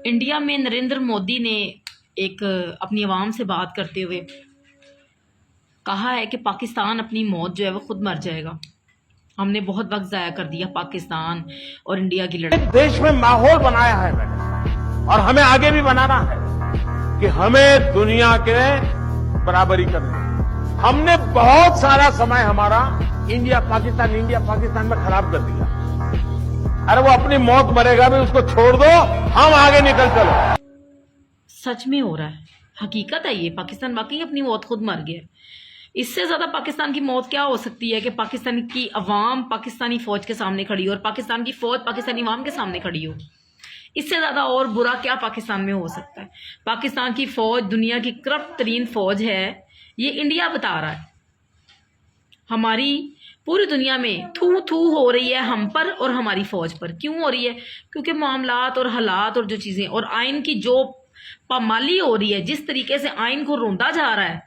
India में नरेंद्र मोदी ने एक अपनी आवाम से बात करते हुए कहा है कि पाकिस्तान अपनी मौत जो है वो खुद मर जाएगा। हमने बहुत वक्त ज़ाया कर दिया पाकिस्तान और इंडिया की लड़ाई। देश में माहौल बनाया है मैंने, और हमें आगे भी बनाना है कि हमें दुनिया के बराबरी करनी है। हमने बहुत सारा समय हमारा इंडिया पाकिस्तान में खराब कर दिया। अरे वो अपनी मौत मरेगा भी, उसको छोड़ दो, हम आगे निकल चलो। सच में हो रहा है, हकीकत है ये। पाकिस्तान वाकई अपनी मौत खुद मर गया। इससे ज्यादा पाकिस्तान की मौत क्या हो सकती है कि पाकिस्तान की अवाम पाकिस्तानी फौज के सामने खड़ी हो और पाकिस्तान की फौज पाकिस्तानी अवाम के सामने खड़ी हो। इससे ज्यादा और बुरा क्या पाकिस्तान में हो सकता है। पाकिस्तान की फौज दुनिया की करप्ट तरीन फौज है, ये इंडिया बता रहा है। हमारी पूरी दुनिया में थू थू हो रही है हम पर और हमारी फौज पर। क्यों हो रही है? क्योंकि मामलात और हालात और जो चीजें और आइन की जो पामाली हो रही है, जिस तरीके से आइन को रोंदा जा रहा है,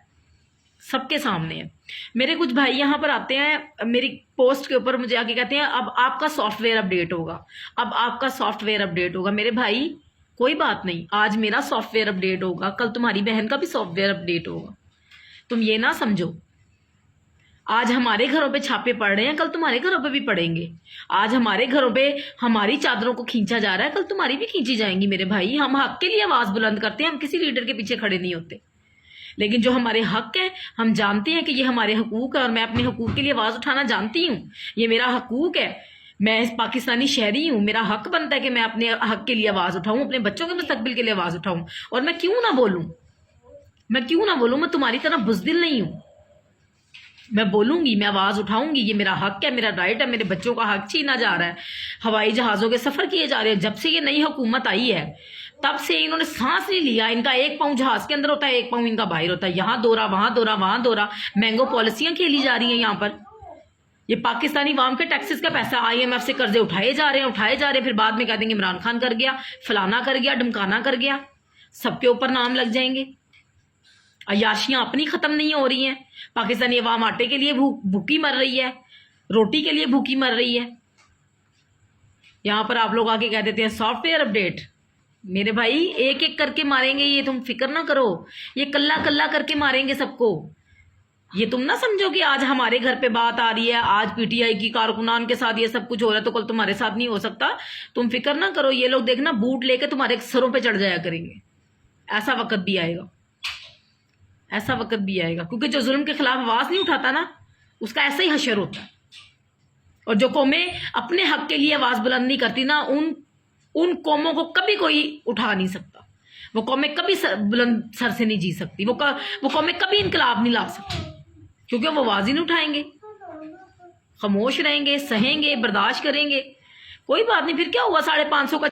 सबके सामने है। मेरे कुछ भाई यहाँ पर आते हैं, मेरी पोस्ट के ऊपर मुझे आके कहते हैं अब आपका सॉफ्टवेयर अपडेट होगा, अब आपका सॉफ्टवेयर अपडेट होगा। मेरे भाई कोई बात नहीं, आज मेरा सॉफ्टवेयर अपडेट होगा, कल तुम्हारी बहन का भी सॉफ्टवेयर अपडेट होगा। तुम ये ना समझो आज हमारे घरों पे छापे पड़ रहे हैं, कल तुम्हारे घरों पे भी पड़ेंगे। आज हमारे घरों पे हमारी चादरों को खींचा जा रहा है, कल तुम्हारी भी खींची जाएंगी। मेरे भाई, हम हक के लिए आवाज बुलंद करते हैं, हम किसी लीडर के पीछे खड़े नहीं होते। लेकिन जो हमारे हक है, हम जानते हैं कि ये हमारे हकूक है और मैं अपने हकूक के लिए आवाज उठाना जानती हूँ। ये मेरा हकूक है, मैं इस पाकिस्तानी शहरी हूँ, मेरा हक बनता है कि मैं अपने हक के लिए आवाज उठाऊं, अपने बच्चों के मुस्तकबिल के लिए आवाज उठाऊं। और मैं क्यों ना बोलूं, मैं तुम्हारी तरह बुज़दिल नहीं हूं। मैं बोलूंगी, मैं आवाज उठाऊंगी, ये मेरा हक है, मेरा राइट है। मेरे बच्चों का हक छीना जा रहा है, हवाई जहाजों के सफर किए जा रहे हैं। जब से ये नई हुकूमत आई है तब से इन्होंने सांस नहीं लिया। इनका एक पाँव जहाज के अंदर होता है, एक पाँव इनका बाहर होता है। यहाँ दौरा, वहां दौरा, वहां दौरा। मैंगो पॉलिसियां खेली जा रही हैं यहाँ पर। ये पाकिस्तानी वाम के टैक्सेस का पैसा IMF से कर्जे उठाए जा रहे हैं, फिर बाद में कह देंगे इमरान खान कर गया, फलाना कर गया, ढमकाना कर गया, सबके ऊपर नाम लग जाएंगे। अयाशियां अपनी खत्म नहीं हो रही हैं। पाकिस्तानी अवाम आटे के लिए भूखी मर रही है, रोटी के लिए भूखी मर रही है। यहां पर आप लोग आके कह देते हैं सॉफ्टवेयर अपडेट। मेरे भाई, एक एक करके मारेंगे ये, तुम फिक्र ना करो। ये कल्ला कल्ला करके मारेंगे सबको। ये तुम ना समझो कि आज हमारे घर पे बात आ रही है, आज PTI की कारकुनान के साथ ये सब कुछ हो रहा है तो कल तुम्हारे साथ नहीं हो सकता। तुम फिक्र ना करो। ये लोग देखना बूट लेके तुम्हारे सरों पे चढ़ जाया करेंगे। ऐसा वक्त भी आएगा, ऐसा वक्त भी आएगा। क्योंकि जो जुल्म के खिलाफ आवाज नहीं उठाता ना, उसका ऐसा ही हशर होता है। और जो कौमें अपने हक के लिए आवाज बुलंद नहीं करती ना, उन कौमों को कभी कोई उठा नहीं सकता। वो कौमें कभी बुलंद सर से नहीं जी सकती। वो कौमें कभी इनकलाब नहीं ला सकती, क्योंकि वो आवाज ही नहीं उठाएंगे, खामोश रहेंगे, सहेंगे, बर्दाश्त करेंगे। कोई बात नहीं, फिर क्या हुआ, 550 का